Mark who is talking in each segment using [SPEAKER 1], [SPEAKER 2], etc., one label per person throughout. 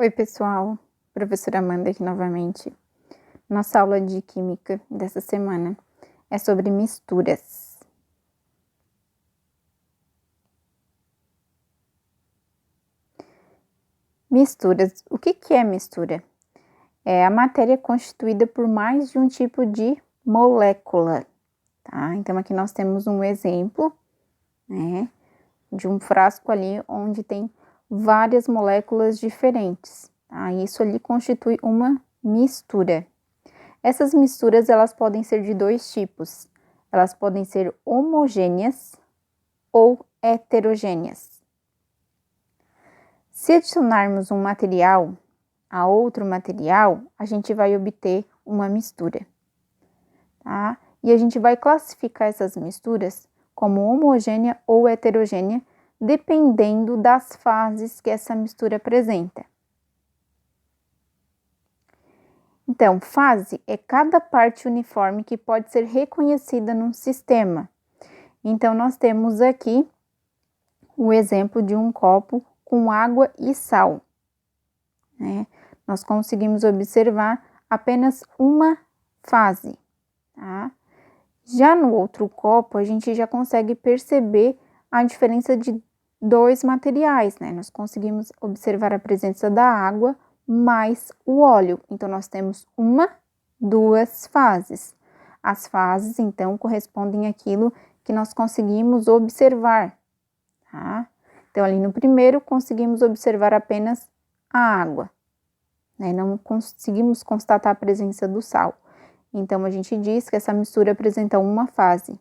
[SPEAKER 1] Oi, pessoal, professora Amanda aqui novamente. Nossa aula de Química dessa semana é sobre misturas. Misturas, o que é mistura? É a matéria constituída por mais de um tipo de molécula, tá? Então aqui nós temos um exemplo, né, de um frasco ali onde tem várias moléculas diferentes, tá? Isso ali constitui uma mistura. Essas misturas, elas podem ser de dois tipos. Elas podem ser homogêneas ou heterogêneas. Se adicionarmos um material a outro material, a gente vai obter uma mistura, tá? E a gente vai classificar essas misturas como homogênea ou heterogênea, dependendo das fases que essa mistura apresenta. Então, fase é cada parte uniforme que pode ser reconhecida num sistema. Então, nós temos aqui o exemplo de um copo com água e sal, né? Nós conseguimos observar apenas uma fase, tá? Já no outro copo, a gente já consegue perceber a diferença de dois materiais, né? Nós conseguimos observar a presença da água mais o óleo. Então, nós temos duas fases. As fases, então, correspondem àquilo que nós conseguimos observar, tá? Então, ali no primeiro, conseguimos observar apenas a água, né? Não conseguimos constatar a presença do sal. Então, a gente diz que essa mistura apresenta uma fase.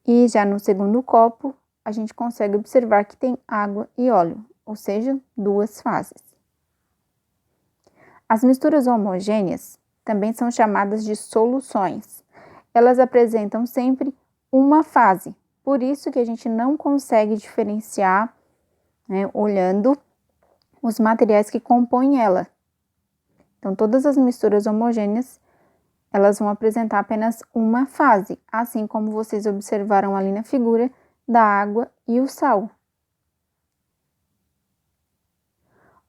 [SPEAKER 1] E já no segundo copo, a gente consegue observar que tem água e óleo, ou seja, duas fases. As misturas homogêneas também são chamadas de soluções. Elas apresentam sempre uma fase, por isso que a gente não consegue diferenciar, né, olhando os materiais que compõem ela. Então, todas as misturas homogêneas, elas vão apresentar apenas uma fase, assim como vocês observaram ali na figura da água e o sal.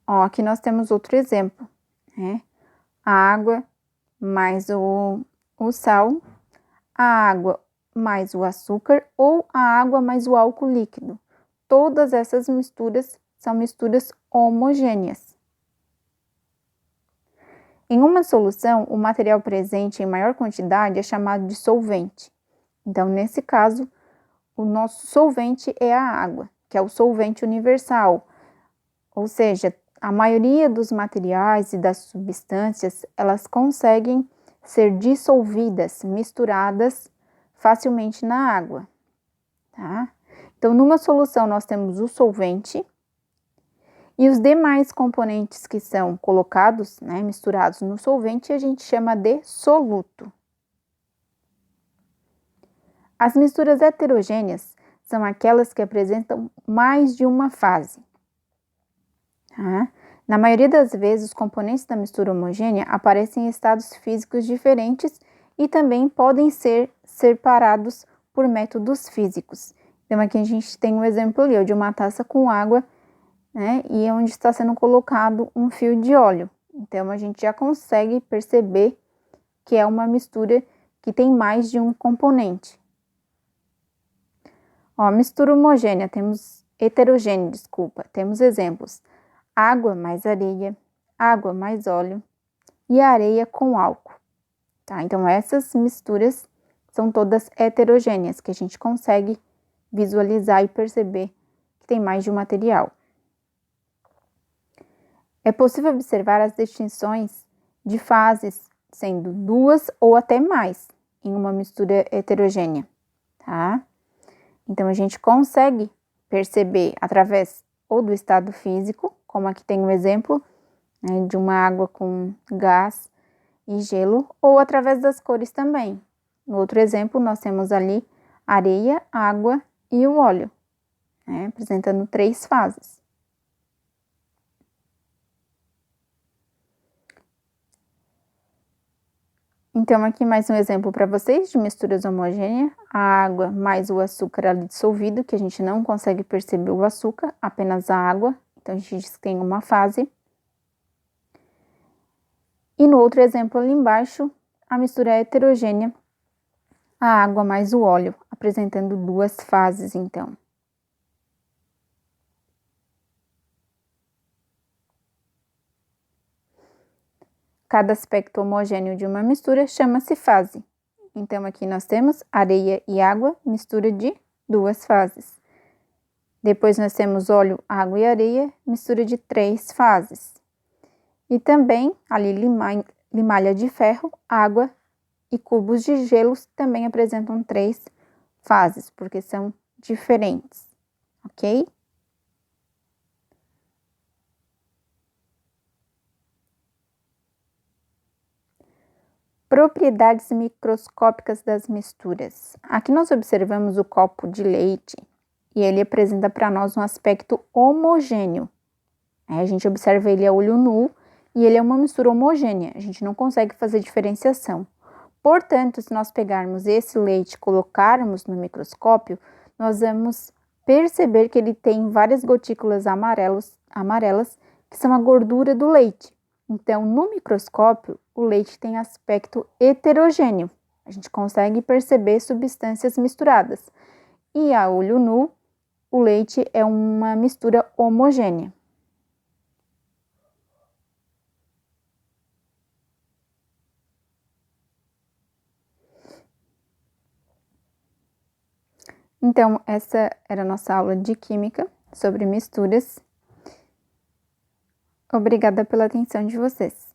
[SPEAKER 1] Ó, aqui nós temos outro exemplo, né? A água mais o sal, a água mais o açúcar ou a água mais o álcool líquido. Todas essas misturas são misturas homogêneas. Em uma solução, o material presente em maior quantidade é chamado de solvente. Então, nesse caso, o nosso solvente é a água, que é o solvente universal. Ou seja, a maioria dos materiais e das substâncias, elas conseguem ser dissolvidas, misturadas facilmente na água, tá? Então, numa solução, nós temos o solvente e os demais componentes que são colocados, né, misturados no solvente, a gente chama de soluto. As misturas heterogêneas são aquelas que apresentam mais de uma fase, tá? Na maioria das vezes, os componentes da mistura homogênea aparecem em estados físicos diferentes e também podem ser separados por métodos físicos. Então, aqui a gente tem um exemplo ali, de uma taça com água, né, e onde está sendo colocado um fio de óleo. Então, a gente já consegue perceber que é uma mistura que tem mais de um componente. Ó, mistura homogênea, heterogênea, temos exemplos. Água mais areia, água mais óleo e areia com álcool, tá? Então, essas misturas são todas heterogêneas, que a gente consegue visualizar e perceber que tem mais de um material. É possível observar as distinções de fases, sendo duas ou até mais, em uma mistura heterogênea, tá? Então, a gente consegue perceber através ou do estado físico, como aqui tem um exemplo, né, de uma água com gás e gelo, ou através das cores também. No outro exemplo, nós temos ali areia, água e o óleo, né, apresentando três fases. Então, aqui mais um exemplo para vocês de misturas homogêneas. A água mais o açúcar ali dissolvido, que a gente não consegue perceber o açúcar, apenas a água. Então, a gente diz que tem uma fase. E no outro exemplo ali embaixo, a mistura é heterogênea, a água mais o óleo, apresentando duas fases, então. Cada aspecto homogêneo de uma mistura chama-se fase. Então, aqui nós temos areia e água, mistura de duas fases. Depois nós temos óleo, água e areia, mistura de 3 fases. E também, ali, limalha de ferro, água e cubos de gelos também apresentam 3 fases, porque são diferentes, ok? Propriedades microscópicas das misturas. Aqui nós observamos o copo de leite e ele apresenta para nós um aspecto homogêneo. A gente observa ele a olho nu e ele é uma mistura homogênea, a gente não consegue fazer diferenciação. Portanto, se nós pegarmos esse leite e colocarmos no microscópio, nós vamos perceber que ele tem várias gotículas amarelas, que são a gordura do leite. Então, no microscópio, o leite tem aspecto heterogêneo. A gente consegue perceber substâncias misturadas. E a olho nu, o leite é uma mistura homogênea. Então, essa era a nossa aula de Química sobre misturas. Obrigada pela atenção de vocês.